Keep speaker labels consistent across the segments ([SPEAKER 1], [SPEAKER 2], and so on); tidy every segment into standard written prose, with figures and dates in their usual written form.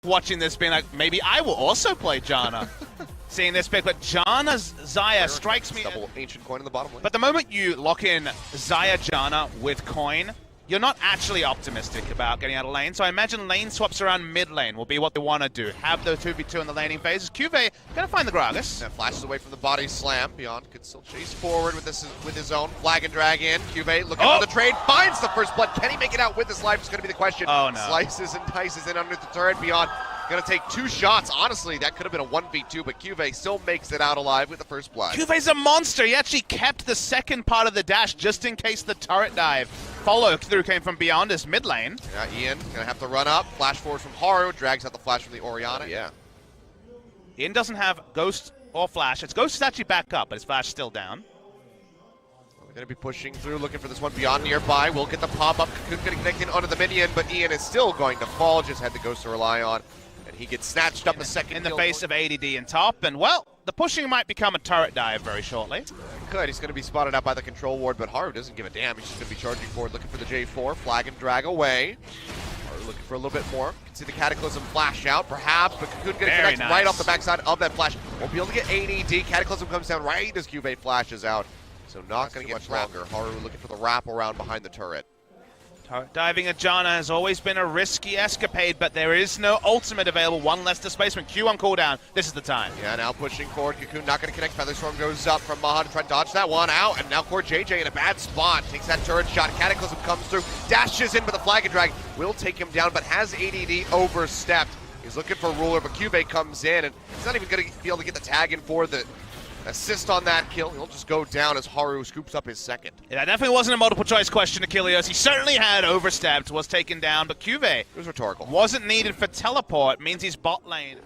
[SPEAKER 1] watching this being like, maybe I will also play Janna. Seeing this pick, but Janna's Xayah strikes me.
[SPEAKER 2] Double ancient coin in the bottom lane.
[SPEAKER 1] But the moment you lock in Xayah Janna with coin, you're not actually optimistic about getting out of lane. So I imagine lane swaps around mid lane will be what they want to do. Have the 2v2 in the laning phases. Cuvee gonna find the Gragas.
[SPEAKER 2] That flashes away from the body slam. Beyond could still chase forward with his own flag and drag in. Cuvee looking for the trade, finds the first blood. Can he make it out with his life? Is going to be the question.
[SPEAKER 1] Oh no!
[SPEAKER 2] Slices and dices in under the turret. Beyond gonna take 2 shots. Honestly, that could have been a 1v2, but Cuvee still makes it out alive with the first blood.
[SPEAKER 1] Cuvee's a monster. He actually kept the second part of the dash just in case the turret dive follow-through came from beyond his mid lane.
[SPEAKER 2] Yeah, Ian gonna have to run up. Flash forward from Haru, drags out the flash from the Orianna. Yeah.
[SPEAKER 1] Ian doesn't have Ghost or Flash. Its Ghost is actually back up, but his Flash is still down.
[SPEAKER 2] We're gonna be pushing through, looking for this one beyond nearby. We'll get the pop-up. Cocoon getting connected onto the minion, but Ian is still going to fall. Just had the Ghost to rely on. And he gets snatched up the second
[SPEAKER 1] in the face of ADD and top, and well, the pushing might become a turret dive very shortly.
[SPEAKER 2] Could. He's going to be spotted out by the control ward, but Haru doesn't give a damn. He's just going to be charging forward, looking for the J4. Flag and drag away. Haru looking for a little bit more. Can see the Cataclysm flash out, perhaps, but Cocoon going to connect right off the backside of that flash. Won't be able to get ADD. Cataclysm comes down right as Cuvee flashes out. So not going to get much longer. Haru looking for the wrap around behind the turret.
[SPEAKER 1] Diving at Janna has always been a risky escapade, but there is no ultimate available. One less displacement. Q on cooldown. This is the time.
[SPEAKER 2] Yeah, now pushing forward. Cocoon not going to connect. Featherstorm goes up from Maha to try to dodge that one out. And now Core JJ in a bad spot. Takes that turret shot. Cataclysm comes through. Dashes in, but the flag and drag will take him down, but has ADD overstepped. He's looking for Ruler, but Cuvee comes in, and he's not even going to be able to get the tag in for the assist on that kill. He'll just go down as Haru scoops up his second.
[SPEAKER 1] Yeah, that definitely wasn't a multiple choice question, Achilles. He certainly had overstepped, was taken down, but Cuvee,
[SPEAKER 2] it was rhetorical,
[SPEAKER 1] wasn't needed for teleport. Means he's bot lane.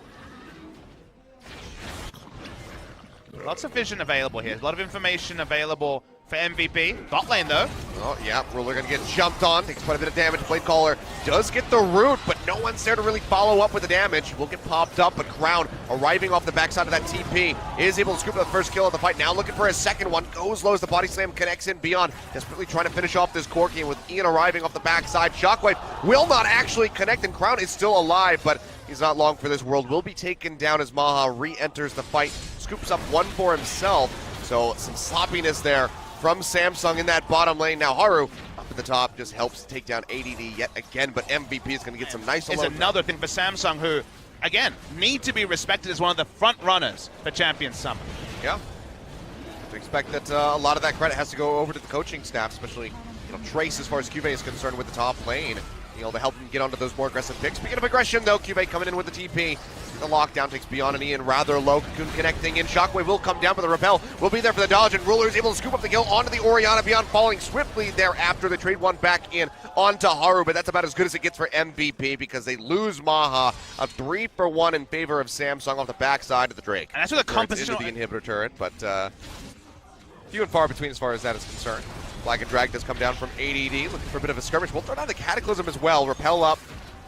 [SPEAKER 1] Lots of vision available here. A lot of information available for MVP. Bot lane, though.
[SPEAKER 2] Oh, yeah. Ruler going to get jumped on. Takes quite a bit of damage. Blade Caller does get the root, but no one's there to really follow up with the damage. Will get popped up, but Crown, arriving off the backside of that TP, is able to scoop up the first kill of the fight. Now looking for a second one. Goes low as the body slam connects in. Beyond, desperately trying to finish off this Corki, and with Ian arriving off the backside, Shockwave will not actually connect, and Crown is still alive, but he's not long for this world. Will be taken down as Maha re-enters the fight. Scoops up one for himself, so some sloppiness there from Samsung in that bottom lane. Now Haru up at the top just helps take down ADD yet again, but MVP is going to get some nice alone.
[SPEAKER 1] It's another thing for Samsung, who, again, need to be respected as one of the front runners for Champions Summer.
[SPEAKER 2] Yeah. I expect that a lot of that credit has to go over to the coaching staff, especially Trace as far as Cuvee is concerned with the top lane. To help him get onto those more aggressive picks. Speaking of aggression, though, Cuvee coming in with the TP. The lockdown takes Beyond and Ian rather low. Cocoon connecting in. Shockwave will come down, but the repel will be there for the dodge, and Ruler is able to scoop up the kill onto the Orianna. Beyond falling swiftly thereafter. They trade one back in onto Haru, but that's about as good as it gets for MVP because they lose Maha. A 3-for-1 in favor of Samsung off the backside of the Drake.
[SPEAKER 1] And that's where the composition
[SPEAKER 2] into the inhibitor turret, but few and far between as far as that is concerned. Flag and drag does come down from ADD, looking for a bit of a skirmish. We'll throw down the Cataclysm as well. Repel up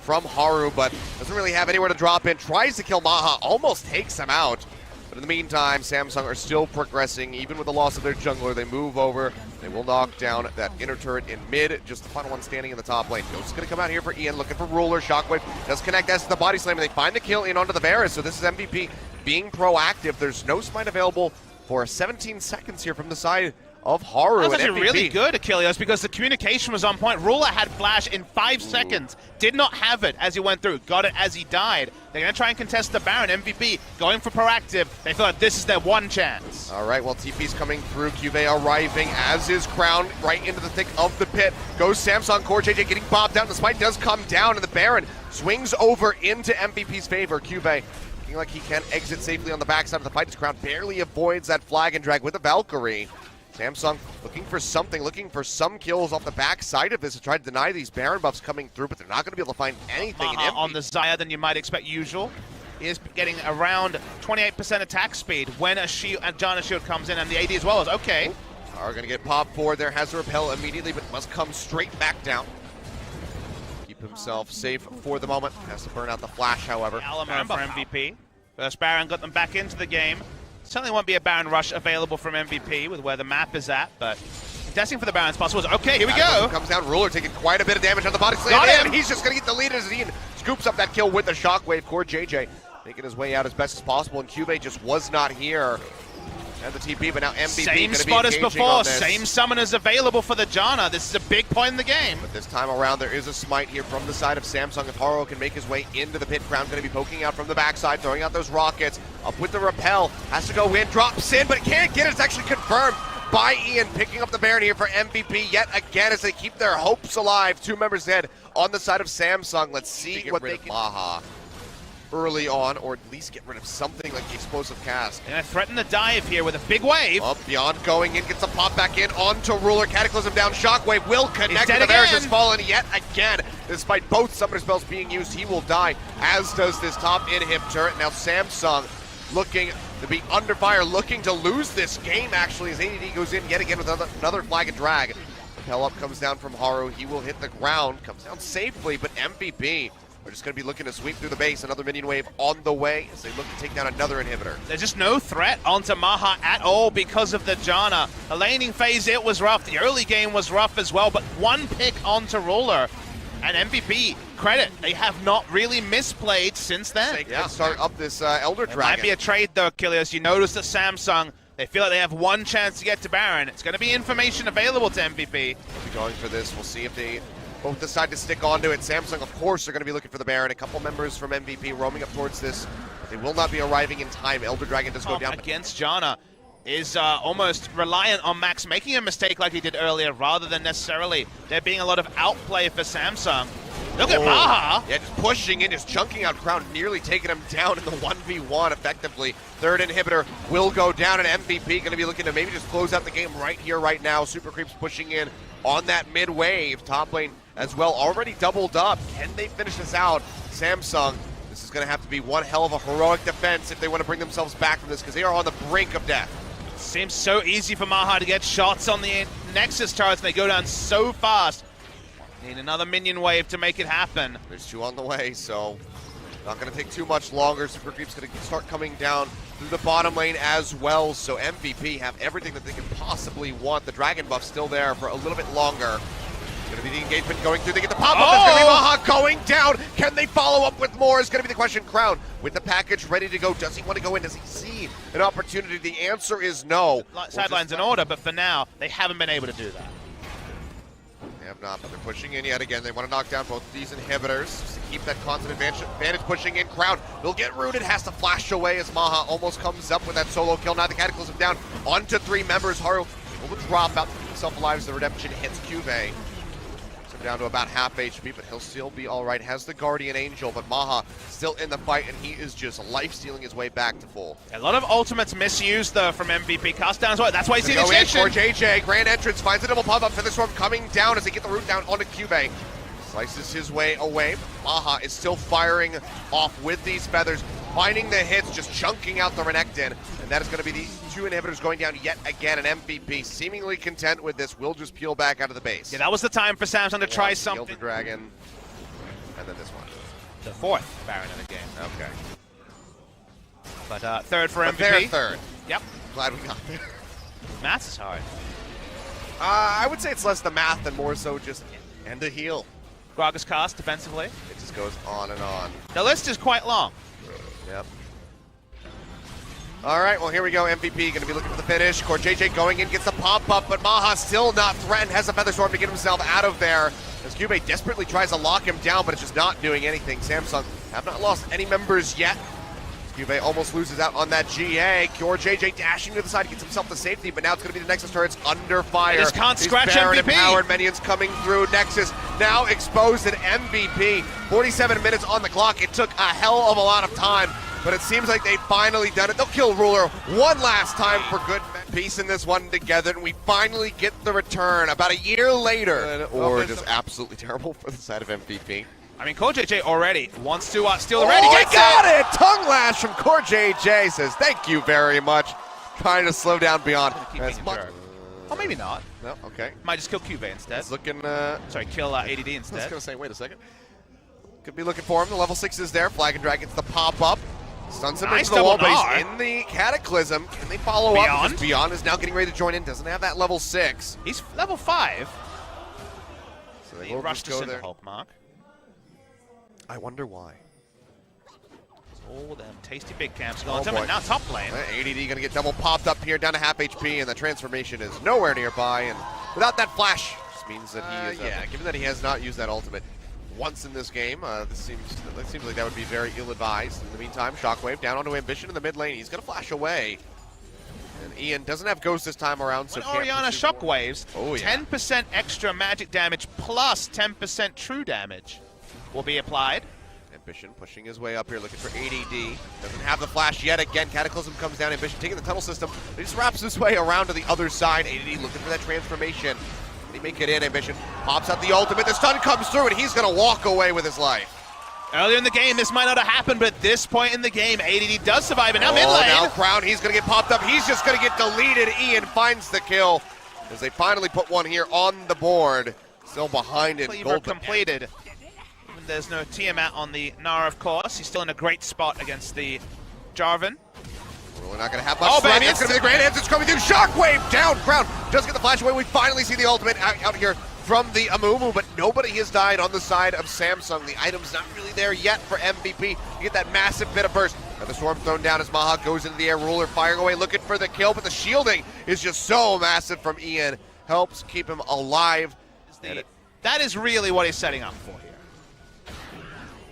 [SPEAKER 2] from Haru, but doesn't really have anywhere to drop in. Tries to kill Maha, almost takes him out. But in the meantime, Samsung are still progressing. Even with the loss of their jungler, they move over. They will knock down that inner turret in mid. Just the final one standing in the top lane. Ghost is going to come out here for Ian, looking for Ruler. Shockwave does connect as the body slam, and they find the kill in onto the Varus. So this is MVP being proactive. There's no smite available for 17 seconds here from the side of Haru.
[SPEAKER 1] That was actually really good, Achilles, because the communication was on point. Ruler had flash in 5 seconds. Did not have it as he went through. Got it as he died. They're going to try and contest the Baron. MVP going for proactive. They feel like this is their one chance.
[SPEAKER 2] All right, well, TP's coming through. Cuvee arriving, as is Crown, right into the thick of the pit. Goes Samsung. Core JJ getting bobbed down. The smite does come down, and the Baron swings over into MVP's favor. Cuvee looking like he can exit safely on the backside of the fight. His Crown barely avoids that flag and drag with the Valkyrie. Samsung looking for something, looking for some kills off the backside of this to try to deny these Baron buffs coming through, but they're not going to be able to find anything in MVP.
[SPEAKER 1] On the Xayah than you might expect usual. He is getting around 28% attack speed when a Janna shield comes in, and the AD as well is okay.
[SPEAKER 2] Are going to get popped forward there, has to repel immediately, but must come straight back down. Keep himself safe for the moment. Has to burn out the flash, however.
[SPEAKER 1] Alamo for MVP. First Baron got them back into the game. Certainly won't be a Baron rush available from MVP with where the map is at, but testing for the Baron's possible. Okay, here we go.
[SPEAKER 2] Comes down, Ruler taking quite a bit of damage on the body slam.
[SPEAKER 1] Got him.
[SPEAKER 2] He's just going to get the lead as Ian scoops up that kill with the shockwave. Core JJ making his way out as best as possible, and Cube just was not here. And the TP, but now MVP
[SPEAKER 1] same spot as before, same summoners available for the Janna. This is a big point in the game.
[SPEAKER 2] But this time around, there is a smite here from the side of Samsung. If Haro can make his way into the pit, Crown going to be poking out from the backside, throwing out those rockets. Up with the repel, has to go in, drops in, but can't get it. It's actually confirmed by Ian, picking up the Baron here for MVP yet again as they keep their hopes alive. 2 members dead on the side of Samsung. Let's see what they can Maha early on, or at least get rid of something like the explosive cast.
[SPEAKER 1] And I threaten the dive here with a big wave.
[SPEAKER 2] Up beyond going in, gets a pop back in onto Ruler. Cataclysm down, Shockwave will connect,
[SPEAKER 1] dead
[SPEAKER 2] but the Varus
[SPEAKER 1] again.
[SPEAKER 2] has fallen yet again. Despite both summoner spells being used, he will die, as does this top inhib turret. Now Samsung looking to be under fire, looking to lose this game actually, as ADD goes in yet again with another flag and drag. Repel up comes down from Haru, he will hit the ground, comes down safely, but MVP we're just going to be looking to sweep through the base. Another minion wave on the way as they look to take down another inhibitor.
[SPEAKER 1] There's just no threat onto Maha at all because of the Janna. The laning phase, it was rough. The early game was rough as well, but one pick onto Ruler. And MVP, credit, they have not really misplayed since then.
[SPEAKER 2] They can start up this Elder Dragon.
[SPEAKER 1] Might be a trade though, Achilles. You notice that Samsung, they feel like they have one chance to get to Baron. It's going to be information available to MVP.
[SPEAKER 2] They'll be going for this. We'll see if they both decide to stick onto it. Samsung, of course, are going to be looking for the Baron. A couple members from MVP roaming up towards this. But they will not be arriving in time. Elder Dragon does go down.
[SPEAKER 1] Against Janna is almost reliant on Max making a mistake like he did earlier, rather than necessarily there being a lot of outplay for Samsung. Look at Maha!
[SPEAKER 2] Yeah, just pushing in, just chunking out Crown, nearly taking him down in the 1v1 effectively. Third inhibitor will go down, and MVP going to be looking to maybe just close out the game right here, right now. Super Creeps pushing in on that mid wave. Top lane as well, already doubled up. Can they finish this out? Samsung, this is going to have to be one hell of a heroic defense if they want to bring themselves back from this, because they are on the brink of death.
[SPEAKER 1] Seems so easy for Maha to get shots on the Nexus turrets, and they go down so fast. Need another minion wave to make it happen.
[SPEAKER 2] There's 2 on the way, so not going to take too much longer. Super Creep's going to start coming down through the bottom lane as well, so MVP have everything that they can possibly want. The Dragon buff still there for a little bit longer. Going to be the engagement going through. They get the pop-up. There's going to be Maha going down. Can they follow up with more is going to be the question. Crown with the package ready to go. Does he want to go in? Does he see an opportunity? The answer is no.
[SPEAKER 1] Sidelines in order, but for now, they haven't been able to do that.
[SPEAKER 2] They have not, but they're pushing in yet again. They want to knock down both these inhibitors just to keep that constant advantage. Pushing in. Crown will get rooted, has to flash away as Maha almost comes up with that solo kill. Now the Cataclysm down onto 3 members. Haru will drop out to keep himself alive as the redemption hits Cuvée. Down to about half HP, but he'll still be all right. Has the Guardian Angel, but Maha still in the fight, and he is just life-stealing his way back to full.
[SPEAKER 1] A lot of ultimates misused, though, from MVP. Cast down as well. That's why he's the initiation.
[SPEAKER 2] For JJ, Grand Entrance finds a double pop-up for the Storm coming down as they get the root down onto Cuvée. Slices his way away. Maha is still firing off with these feathers, finding the hits, just chunking out the Renekton. And that is going to be the 2 inhibitors going down yet again. And MVP, seemingly content with this, will just peel back out of the base.
[SPEAKER 1] Yeah, that was the time for Samsung to try something.
[SPEAKER 2] The Dragon, and then this one.
[SPEAKER 1] The 4th Baron of the game.
[SPEAKER 2] Okay.
[SPEAKER 1] But third for MVP.
[SPEAKER 2] They're third.
[SPEAKER 1] Yep.
[SPEAKER 2] Glad we got there.
[SPEAKER 1] Maths is hard.
[SPEAKER 2] I would say it's less the math and more so just end the heal.
[SPEAKER 1] Gragas cast defensively.
[SPEAKER 2] It just goes on and on.
[SPEAKER 1] The list is quite long.
[SPEAKER 2] Yep. All right, well, here we go. MVP going to be looking for the finish. Core JJ going in, gets the pop-up, but Maha still not threatened. Has a Feather Storm to get himself out of there. As Cuvée desperately tries to lock him down, but it's just not doing anything. Samsung have not lost any members yet. Cuvée almost loses out on that GA. Core JJ dashing to the side, gets himself to safety, but now it's going to be the Nexus turrets under fire.
[SPEAKER 1] They just can't scratch
[SPEAKER 2] Baron
[SPEAKER 1] MVP.
[SPEAKER 2] Empowered minions coming through. Nexus now exposed at MVP. 47 minutes on the clock. It took a hell of a lot of time, but it seems like they've finally done it. They'll kill Ruler one last time for good, piecing this one together, and we finally get the return about a year later. Or just absolutely terrible for the side of MVP.
[SPEAKER 1] I mean, Core JJ already wants to steal the ready.
[SPEAKER 2] He got it! Tongue lash from Core JJ says, thank you very much. Trying to slow down beyond.
[SPEAKER 1] Oh, maybe not.
[SPEAKER 2] No, okay.
[SPEAKER 1] Might just kill Cuvée instead.
[SPEAKER 2] He's looking,
[SPEAKER 1] sorry, kill ADD
[SPEAKER 2] I was
[SPEAKER 1] instead.
[SPEAKER 2] going to say, wait a second. Could be looking for him. The level 6 is there. Flag and Drag gets the pop-up. Stuns him
[SPEAKER 1] Nice
[SPEAKER 2] into the wall,
[SPEAKER 1] double
[SPEAKER 2] but he's in the Cataclysm. Can they follow up?
[SPEAKER 1] Beyond?
[SPEAKER 2] Because Beyond is now getting ready to join in. Doesn't have that level 6.
[SPEAKER 1] He's level 5.
[SPEAKER 2] So they
[SPEAKER 1] He
[SPEAKER 2] will
[SPEAKER 1] rushed
[SPEAKER 2] just
[SPEAKER 1] us
[SPEAKER 2] go
[SPEAKER 1] into
[SPEAKER 2] there.
[SPEAKER 1] Hulk Mark.
[SPEAKER 2] I wonder why.
[SPEAKER 1] All them tasty big camps going
[SPEAKER 2] Oh,
[SPEAKER 1] to him,
[SPEAKER 2] boy.
[SPEAKER 1] and now top lane.
[SPEAKER 2] ADD going to get double popped up here, down to half HP, and the transformation is nowhere nearby. And without that flash, this means that he is. Given that he has not used that ultimate once in this game, this seems like that would be very ill-advised. In the meantime, Shockwave down onto Ambition in the mid lane. He's going to flash away. And Ian doesn't have Ghost this time around, so
[SPEAKER 1] When Orianna shockwaves,
[SPEAKER 2] Oh, yeah.
[SPEAKER 1] 10% extra magic damage plus 10% true damage will be applied.
[SPEAKER 2] Ambition pushing his way up here, looking for ADD. Doesn't have the flash yet. Again, Cataclysm comes down. Ambition taking the tunnel system. He just wraps his way around to the other side. ADD looking for that transformation. Can he make it in? Ambition pops out the ultimate. The stun comes through, and he's going to walk away with his life.
[SPEAKER 1] Earlier in the game, this might not have happened, but at this point in the game, ADD does survive, and now mid
[SPEAKER 2] Oh,
[SPEAKER 1] lane.
[SPEAKER 2] now Crown, he's going to get popped up. He's just going to get deleted. Ian finds the kill as they finally put one here on the board. Still behind in
[SPEAKER 1] Cleaver
[SPEAKER 2] gold.
[SPEAKER 1] completed. Even there's no Tiamat on the Nara, of course. He's still in a great spot against the Jarvan.
[SPEAKER 2] We're not going to have much
[SPEAKER 1] Oh,
[SPEAKER 2] threat.
[SPEAKER 1] baby,
[SPEAKER 2] It's going to be the Grand Answers coming through. Shockwave down. Crown does get the flash away. We finally see the ultimate out here from the Amumu, but nobody has died on the side of Samsung. The item's not really there yet for MVP. You get that massive bit of burst. Now the Storm thrown down as Maha goes into the air. Ruler firing away, looking for the kill, but the shielding is just so massive from Ian. Helps keep him alive.
[SPEAKER 1] That is really what he's setting up for here.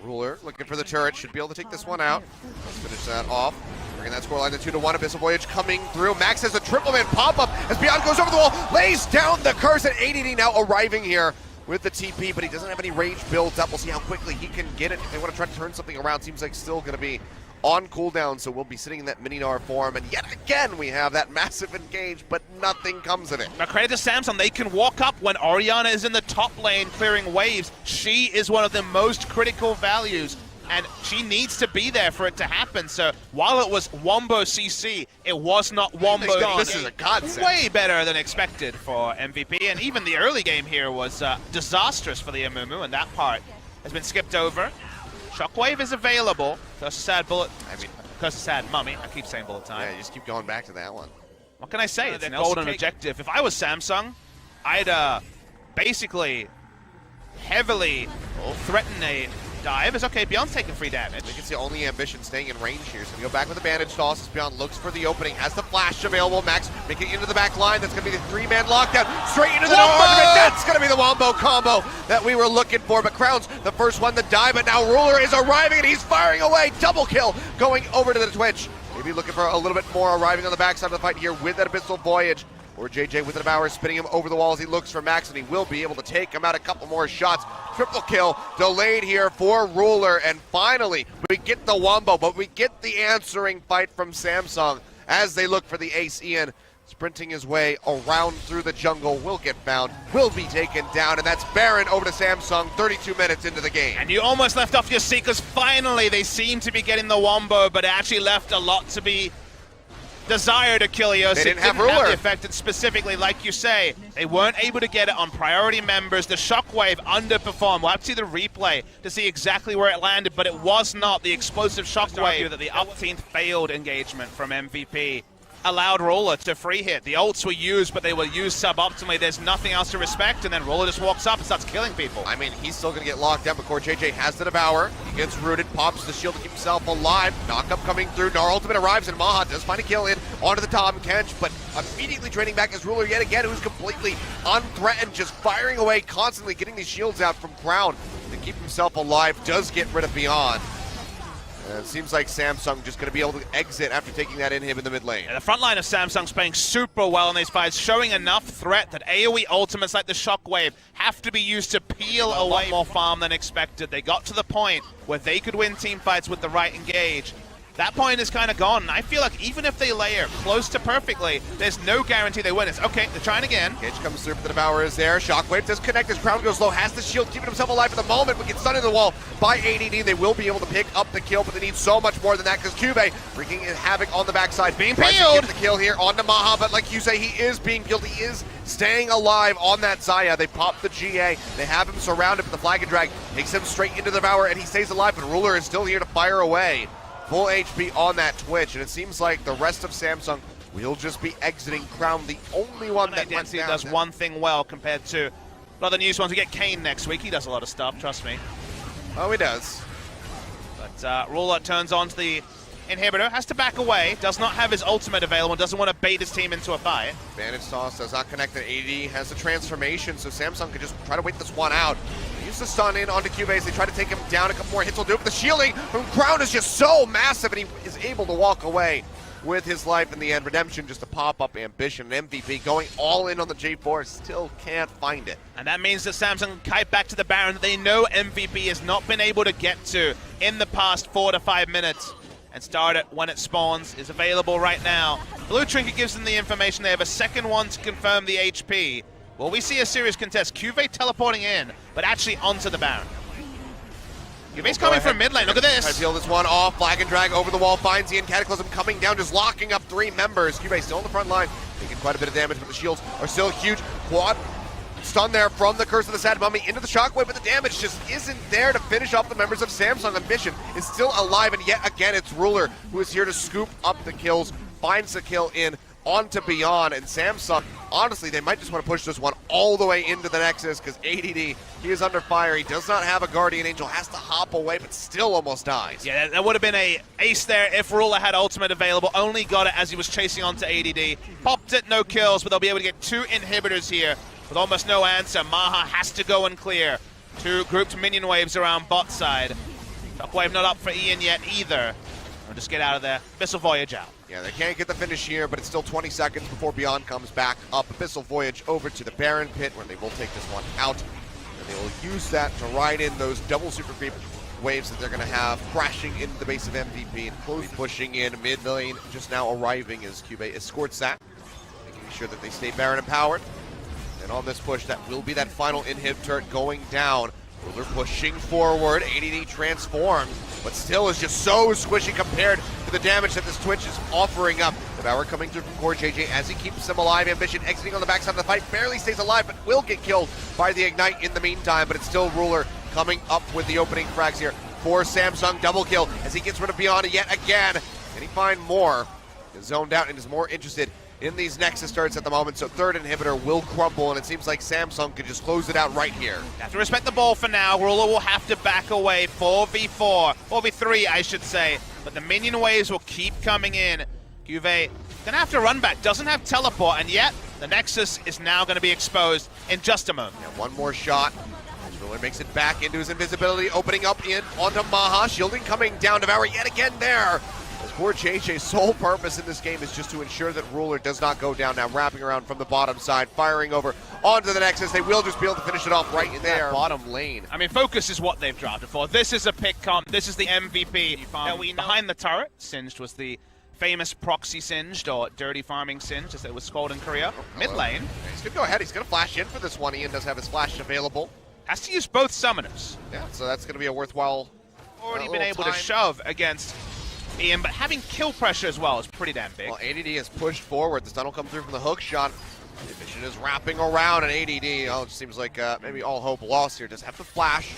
[SPEAKER 2] Ruler looking for the turret, should be able to take this one out. Let's finish that off. Bringing that scoreline to 2-1. Abyssal Voyage coming through. Max has a triple man pop-up as Beyond goes over the wall, lays down the curse, and ADD now arriving here with the TP, but he doesn't have any rage built up. We'll see how quickly he can get it if they want to try to turn something around. Seems like still going to be on cooldown, so we'll be sitting in that mini-Nar form, and yet again we have that massive engage, but nothing comes of it.
[SPEAKER 1] Now credit to Samsung, they can walk up when Orianna is in the top lane clearing waves. She is one of the most critical values, and she needs to be there for it to happen. So while it was Wombo CC, it was not Wombo.
[SPEAKER 2] This is a godsend.
[SPEAKER 1] Way better than expected for MVP, and even the early game here was disastrous for the Amumu, and that part has been skipped over. Shockwave is available. Curse a sad bullet. Curse a sad mummy. I keep saying bullet time.
[SPEAKER 2] Yeah, you just keep going back to that one.
[SPEAKER 1] What can I say? It's an golden objective. If I was Samsung, I'd basically heavily threaten a dive. It's okay, Beyond's taking free damage.
[SPEAKER 2] I think it's the only Ambition staying in range here. So we go back with the bandage toss as Beyond looks for the opening, has the flash available. Max making it into the back line. That's going to be the three-man lockdown. Straight into the Ultimate. That's going to be the Wombo combo that we were looking for. But Crown's the first one to die, but now Ruler is arriving and he's firing away. Double kill going over to the Twitch. Maybe looking for a little bit more arriving on the backside of the fight here with that Abyssal Voyage. Or JJ with an hour spinning him over the wall as he looks for Max, and he will be able to take him out a couple more shots. Triple kill delayed here for Ruler, and finally we get the Wombo, but we get the answering fight from Samsung as they look for the ace. Ian sprinting his way around through the jungle, will get found, will be taken down, and that's Baron over to Samsung 32 minutes into the game.
[SPEAKER 1] And you almost left off your seat because finally they seem to be getting the Wombo, but it actually left a lot to be desired. Achilles.
[SPEAKER 2] They didn't have Ruler.
[SPEAKER 1] The effect, and specifically, like you say, they weren't able to get it on priority members. The Shockwave underperformed. We'll have to see the replay to see exactly where it landed, but it was not the explosive Shockwave that the 18th failed engagement from MVP allowed Ruler to free hit. The ults were used, but they were used suboptimally. There's nothing else to respect, and then Ruler just walks up and starts killing people.
[SPEAKER 2] I mean, he's still going to get locked down before JJ has the Devour. He gets rooted, pops the shield to keep himself alive. Knockup coming through. Nar ultimate arrives, and Maha does find a kill in onto the Tom Kench, but immediately draining back his Ruler yet again, who's completely unthreatened, just firing away, constantly getting these shields out from Crown to keep himself alive. Does get rid of Beyond. It seems like Samsung just going to be able to exit after taking that inhib in the mid lane.
[SPEAKER 1] Yeah, the front line of Samsung's playing super well in these fights, showing enough threat that AoE ultimates like the Shockwave have to be used to peel a lot more farm than expected. They got to the point where they could win team fights with the right engage. That point is kind of gone, and I feel like even if they layer close to perfectly, there's no guarantee they win. It's okay, they're trying again.
[SPEAKER 2] Cage comes through, but the Devour is there. Shockwave does connect as Crown goes low, has the shield, keeping himself alive for the moment, but gets stunned in the wall by ADD. They will be able to pick up the kill, but they need so much more than that because Cube wreaking havoc on the backside.
[SPEAKER 1] Being
[SPEAKER 2] tries
[SPEAKER 1] peeled.
[SPEAKER 2] to get the kill here onto Maha, but like you say, he is being killed. He is staying alive on that Xayah. They pop the GA. They have him surrounded, but the Flag and Drag takes him straight into the Devour, and he stays alive, but Ruler is still here to fire away. Full HP on that Twitch, and it seems like the rest of Samsung will just be exiting Crown, the only one that went down.
[SPEAKER 1] Does one thing well compared to a lot of the news ones. We get Kane next week. He does a lot of stuff, trust me.
[SPEAKER 2] Oh, he does.
[SPEAKER 1] But Ruler turns on to the inhibitor, has to back away, does not have his ultimate available, doesn't want to bait his team into a fight.
[SPEAKER 2] Advantage toss does not connect. The AD has the transformation, so Samsung could just try to wait this one out. Use the stun in onto Cubase. They try to take him down. A couple more hits will do it, but the shielding from Crown is just so massive, and he is able to walk away with his life in the end. Redemption, just a pop-up ambition. An MVP going all in on the J4, still can't find it.
[SPEAKER 1] And that means that Samsung kite back to the Baron that they know MVP has not been able to get to in the past 4 to 5 minutes. And start it when it spawns is available right now. Blue Trinket gives them the information. They have a second one to confirm the HP. Will we see a serious contest? Cuvée teleporting in, but actually onto the Baron. Cuvé's coming from mid lane. Look at this.
[SPEAKER 2] Try to peel this one off. Flag and drag over the wall. Finds Ian. Cataclysm coming down, just locking up 3 members. Cuvée still on the front line, taking quite a bit of damage, but the shields are still huge. Quad stun there from the Curse of the Sad Mummy into the Shockwave, but the damage just isn't there to finish off the members of Samsung. Ambition is still alive, and yet again it's Ruler who is here to scoop up the kills, finds the kill in onto Beyond, and Samsung, honestly, they might just want to push this one all the way into the Nexus, because ADD, he is under fire. He does not have a Guardian Angel, has to hop away, but still almost dies.
[SPEAKER 1] Yeah, that would have been a ace there if Ruler had ultimate available. Only got it as he was chasing onto ADD. Popped it, no kills, but they'll be able to get 2 inhibitors here. With almost no answer, Maha has to go and clear 2 grouped minion waves around bot side. Shockwave not up for Ian yet either. We'll just get out of there. Abyssal Voyage out.
[SPEAKER 2] Yeah, they can't get the finish here, but it's still 20 seconds before Beyond comes back up. Abyssal Voyage over to the Baron Pit, where they will take this one out. And they will use that to ride in those double super creep waves that they're going to have crashing into the base of MVP and close pushing in mid lane. Just now arriving as Cubase escorts that, making sure that they stay Baron empowered. And on this push, that will be that final inhib turret going down. Ruler pushing forward, ADD transformed, but still is just so squishy compared to the damage that this Twitch is offering up. The Devour coming through from Core JJ as he keeps him alive. Ambition exiting on the backside of the fight, barely stays alive, but will get killed by the Ignite in the meantime. But it's still Ruler coming up with the opening frags here for Samsung. Double kill as he gets rid of Beyond yet again. Can he find more? He's zoned out and is more interested in these Nexus turrets at the moment, so third inhibitor will crumble, and it seems like Samsung could just close it out right here.
[SPEAKER 1] Have to respect the ball for now. Ruler will have to back away 4v4, 4v3 I should say, but the minion waves will keep coming in. Cuvée gonna have to run back, doesn't have teleport, and yet the Nexus is now gonna be exposed in just a moment.
[SPEAKER 2] Yeah, one more shot. Ruler makes it back into his invisibility, opening up in onto Maha, shielding coming down. Devour yet again there. As poor JJ's sole purpose in this game is just to ensure that Ruler does not go down. Now wrapping around from the bottom side, firing over onto the Nexus. They will just be able to finish it off right in there. Bottom lane.
[SPEAKER 1] I mean, focus is what they've drafted for. This is a pick comp. This is the MVP. That we know. Behind the turret, Singed was the famous proxy Singed, or dirty farming Singed, as it was called in Korea. Mid lane.
[SPEAKER 2] He's going to go ahead. He's going to flash in for this one. Ian does have his flash available.
[SPEAKER 1] Has to use both summoners.
[SPEAKER 2] Yeah, so that's going to be a worthwhile
[SPEAKER 1] Already been able to shove against Ian, but having kill pressure as well is pretty damn big.
[SPEAKER 2] Well, ADD has pushed forward. The stun will come through from the hook shot. The Ambition is wrapping around, and ADD, oh, it seems like maybe all hope lost here. Does have to flash.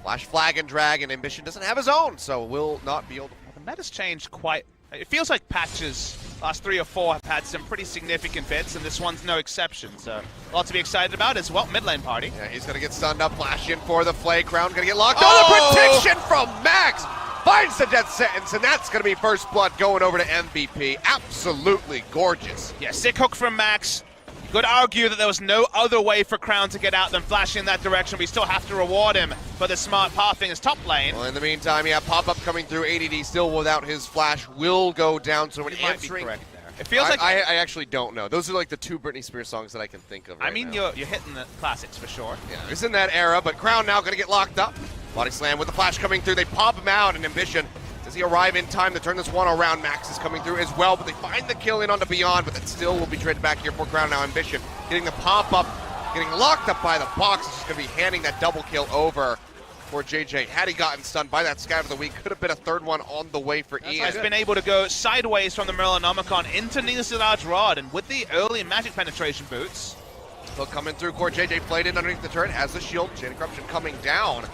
[SPEAKER 2] Flash, flag, and drag, and Ambition doesn't have his own, so will not be able to.
[SPEAKER 1] The meta's changed quite. It feels like patches, last 3 or 4, have had some pretty significant bits, and this one's no exception. So, a lot to be excited about as well. Mid lane party.
[SPEAKER 2] Yeah, he's going to get stunned up. Flash in for the Flay. Crown going to get locked. Oh, the protection from Max! Finds the death sentence, and that's going to be first blood going over to MVP. Absolutely gorgeous.
[SPEAKER 1] Yeah, sick hook from Max. You could argue that there was no other way for Crown to get out than flashing in that direction. We still have to reward him for the smart pathing his top lane.
[SPEAKER 2] Well, in the meantime, yeah, pop-up coming through. ADD still without his flash will go down. So when answering,
[SPEAKER 1] correct there. It feels like
[SPEAKER 2] I actually don't know. Those are like the 2 Britney Spears songs that I can think of. Right
[SPEAKER 1] I mean,
[SPEAKER 2] now.
[SPEAKER 1] you're hitting the classics for sure.
[SPEAKER 2] Yeah, it's in that era, but Crown now going to get locked up. Body slam with the flash coming through. They pop him out, and Ambition. Does he arrive in time to turn this one around? Max is coming through as well, but they find the kill in onto Beyond, but that still will be traded back here for Crown. Now Ambition getting the pop-up, getting locked up by the box. It's just going to be handing that double kill over for JJ. Had he gotten stunned by that Sky of the Week, could have been a third one on the way for Ian.
[SPEAKER 1] He's been able to go sideways from the Merlinomicon into Nida's Rod, and with the early magic penetration boots.
[SPEAKER 2] Hook coming through, Core JJ played in underneath the turret, has the shield. Chain of Corruption coming down.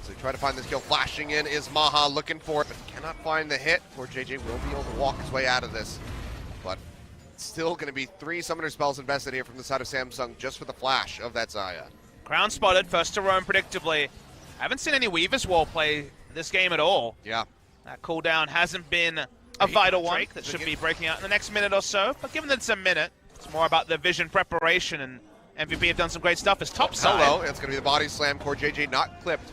[SPEAKER 2] So try to find this kill. Flashing in is Maha, looking for it, but cannot find the hit. Poor JJ will be able to walk his way out of this. But it's still going to be 3 summoner spells invested here from the side of Samsung just for the flash of that Xayah.
[SPEAKER 1] Crown spotted, first to roam predictably. Haven't seen any Weaver's Wall play this game at all.
[SPEAKER 2] Yeah.
[SPEAKER 1] That cooldown hasn't been a vital one that should be breaking out in the next minute or so. But given that it's a minute, it's more about the vision preparation, and MVP have done some great stuff as top side.
[SPEAKER 2] Hello, it's going to be the body slam. CoreJJ not clipped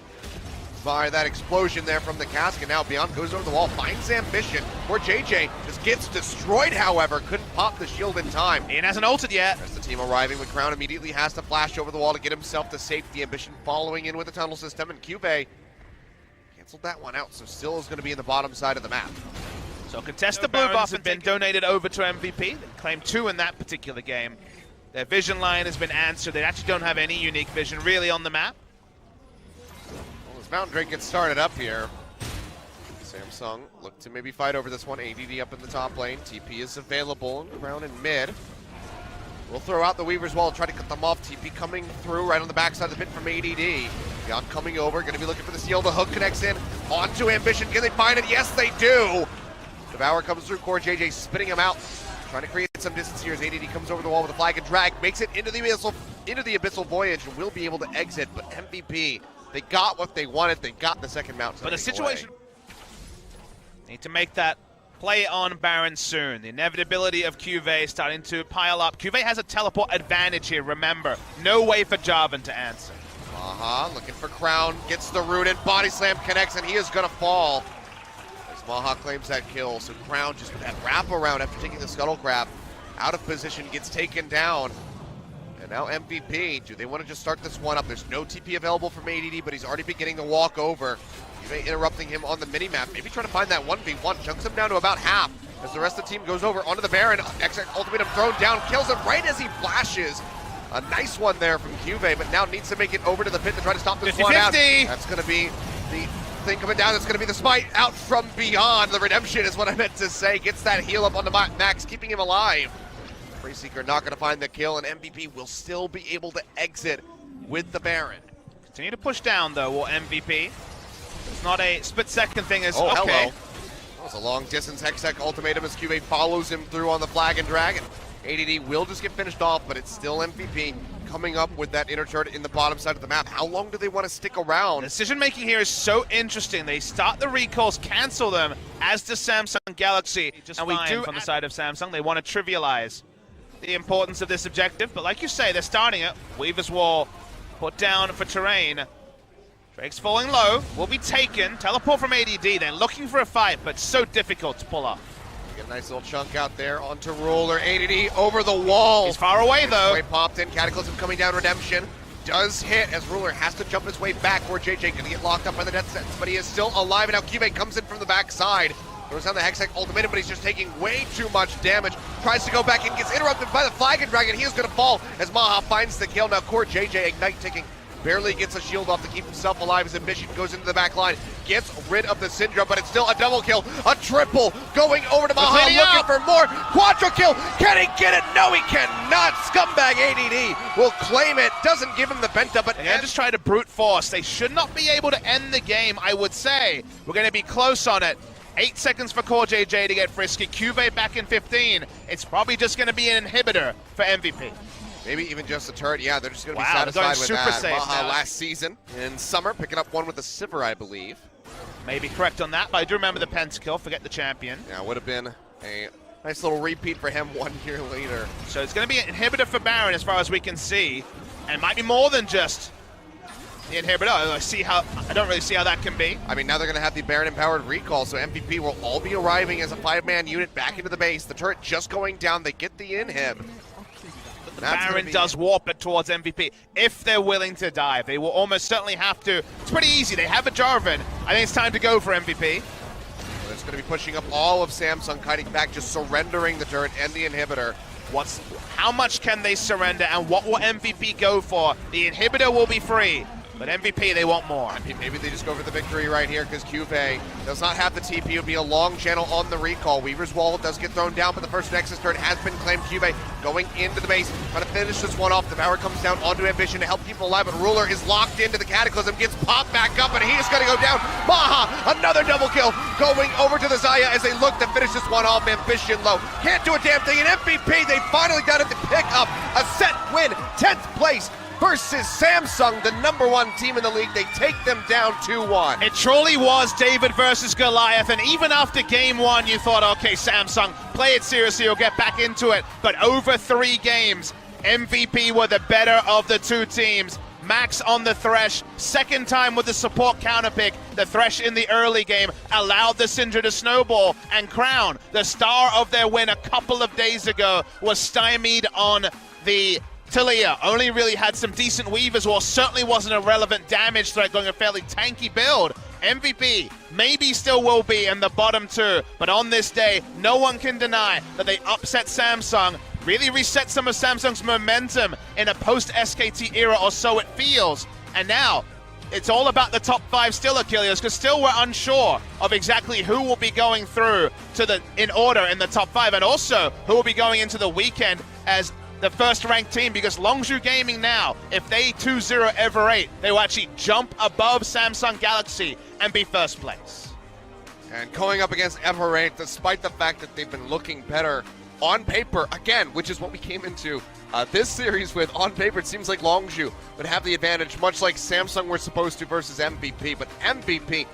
[SPEAKER 2] by that explosion there from the casket. Now Beyond goes over the wall, finds Ambition. CoreJJ just gets destroyed, however. Couldn't pop the shield in time.
[SPEAKER 1] Ian hasn't ulted yet.
[SPEAKER 2] There's the team arriving with Crown immediately has to flash over the wall to get himself to safety. Ambition following in with the tunnel system, and Cube canceled that one out, so still is going to be in the bottom side of the map.
[SPEAKER 1] So contest the blue buff have been donated over to MVP. They claimed 2 in that particular game. Their vision line has been answered. They actually don't have any unique vision really on the map.
[SPEAKER 2] Well, as Mountain Drake gets started up here, Samsung look to maybe fight over this one. ADD up in the top lane. TP is available, and Crown in mid. We'll throw out the Weaver's Wall, try to cut them off. TP coming through right on the backside of the pit from ADD. Beyond coming over, going to be looking for the steal. The hook connects in onto Ambition. Can they find it? Yes, they do. Devour comes through. CoreJJ spitting him out, trying to create some distance here as ADD comes over the wall with a flag and drag, makes it into the abyssal voyage, and will be able to exit. But MVP, they got what they wanted. They got the second mount.
[SPEAKER 1] But the situation, need to make that play on Baron soon. The inevitability of Cuvée starting to pile up. Cuvée has a teleport advantage here, remember. No way for Jarvan to answer.
[SPEAKER 2] Looking for Crown, gets the root and body slam connects, and he is gonna fall. As Maha claims that kill, so Crown just with that wrap around after taking the scuttle grab, out of position, gets taken down. And now MVP, do they want to just start this one up? There's no TP available from ADD, but he's already beginning to walk over. Interrupting him on the mini-map, maybe trying to find that 1v1, chunks him down to about half as the rest of the team goes over onto the Baron. Ultimatum thrown down, kills him right as he flashes. A nice one there from Cuvée, but now needs to make it over to the pit to try to stop this one out. That's going to be the thing coming down. That's going to be the smite out from Beyond. The redemption is what I meant to say. Gets that heal up onto Max, keeping him alive. Freeseeker not going to find the kill, and MVP will still be able to exit with the Baron.
[SPEAKER 1] Continue to push down, though, will MVP. It's not a split-second thing. As
[SPEAKER 2] hello.
[SPEAKER 1] Okay.
[SPEAKER 2] That was a long-distance Hextech ultimatum as Cuvée follows him through on the flag and dragon. ADD will just get finished off, but it's still MVP coming up with that inner turret in the bottom side of the map. How long do they want to stick around?
[SPEAKER 1] Decision-making here is so interesting. They start the recalls, cancel them, as does Samsung Galaxy. And we do from the side of Samsung. They want to trivialize the importance of this objective, but like you say, they're starting it. Weaver's Wall put down for terrain. Drake's falling low, will be taken. Teleport from ADD, they're looking for a fight, but so difficult to pull off.
[SPEAKER 2] Get a nice little chunk out there onto Ruler. ADD over the wall.
[SPEAKER 1] He's far away though.
[SPEAKER 2] Way popped in, Cataclysm coming down, redemption. Does hit as Ruler has to jump his way back where JJ gonna get locked up by the death sentence, but he is still alive, and now Cuvée comes in from the backside. Throws down the Hextech ultimatum, but he's just taking way too much damage. Tries to go back in, gets interrupted by the Flag and Dragon. He is gonna fall as Maha finds the kill. Now CoreJJ Ignite ticking. Barely gets a shield off to keep himself alive as Ambition goes into the back line. Gets rid of the Syndrome, but it's still a double kill. A triple going over to Maha, looking for more. Quadra kill. Can he get it? No, he cannot. Scumbag ADD will claim it. Doesn't give him the penta, but
[SPEAKER 1] they just try to brute force. They should not be able to end the game, I would say. We're going to be close on it. 8 seconds for CoreJJ to get frisky. Cuvée back in 15. It's probably just going to be an inhibitor for MVP.
[SPEAKER 2] Maybe even just a turret. Yeah, they're just going to be satisfied with that. Maha
[SPEAKER 1] now.
[SPEAKER 2] Last season in summer, picking up one with the Sivir, I believe.
[SPEAKER 1] Maybe correct on that, but I do remember the pentakill. Forget the champion.
[SPEAKER 2] Yeah, would have been a nice little repeat for him 1 year later.
[SPEAKER 1] So it's going to be an inhibitor for Baron as far as we can see, and might be more than just the inhibitor. I don't really see how that can be.
[SPEAKER 2] I mean, now they're going to have the Baron empowered recall, so MVP will all be arriving as a 5-man unit back into the base. The turret just going down. They get the inhib.
[SPEAKER 1] The Baron does warp it towards MVP. If they're willing to dive, they will almost certainly have to. It's pretty easy. They have a Jarvan. I think it's time to go for MVP.
[SPEAKER 2] Well, it's going to be pushing up all of Samsung, kiting back, just surrendering the turret and the inhibitor.
[SPEAKER 1] How much can they surrender, and what will MVP go for? The inhibitor will be free. But MVP, they want more.
[SPEAKER 2] I mean, maybe they just go for the victory right here because Cuvée does not have the TP. It would be a long channel on the recall. Weaver's Wall does get thrown down, but the first Nexus turret has been claimed. Cuvée going into the base, trying to finish this one off. The power comes down onto Ambition to help people alive, but Ruler is locked into the Cataclysm, gets popped back up, and he's going to go down. Maha, another double kill, going over to the Xayah as they look to finish this one off. Ambition low, can't do a damn thing, and MVP, they finally got it to pick up a set win, 10th place. versus Samsung, the #1 team in the league. They take them down 2-1.
[SPEAKER 1] It truly was David versus Goliath, and even after game 1, you thought, okay, Samsung, play it seriously, you'll get back into it. But over 3 games, MVP were the better of the 2 teams. Max on the Thresh, second time with the support counterpick. The Thresh in the early game allowed the Syndra to snowball, and Crown, the star of their win a couple of days ago, was stymied on the Talia. Only really had some decent weavers, or certainly wasn't a relevant damage threat, going a fairly tanky build. MVP maybe still will be in the bottom 2, but on this day, no one can deny that they upset Samsung, really reset some of Samsung's momentum in a post-SKT era, or so it feels. And now, it's all about the top 5 still, Achilles, because still we're unsure of exactly who will be going through to in order in the top 5, and also who will be going into the weekend as the first-ranked team, because Longzhu Gaming now, if they 2-0 Ever8, they will actually jump above Samsung Galaxy and be first place.
[SPEAKER 2] And going up against Ever8, despite the fact that they've been looking better on paper, again, which is what we came into this series with. On paper, it seems like Longzhu would have the advantage, much like Samsung were supposed to versus MVP, but MVP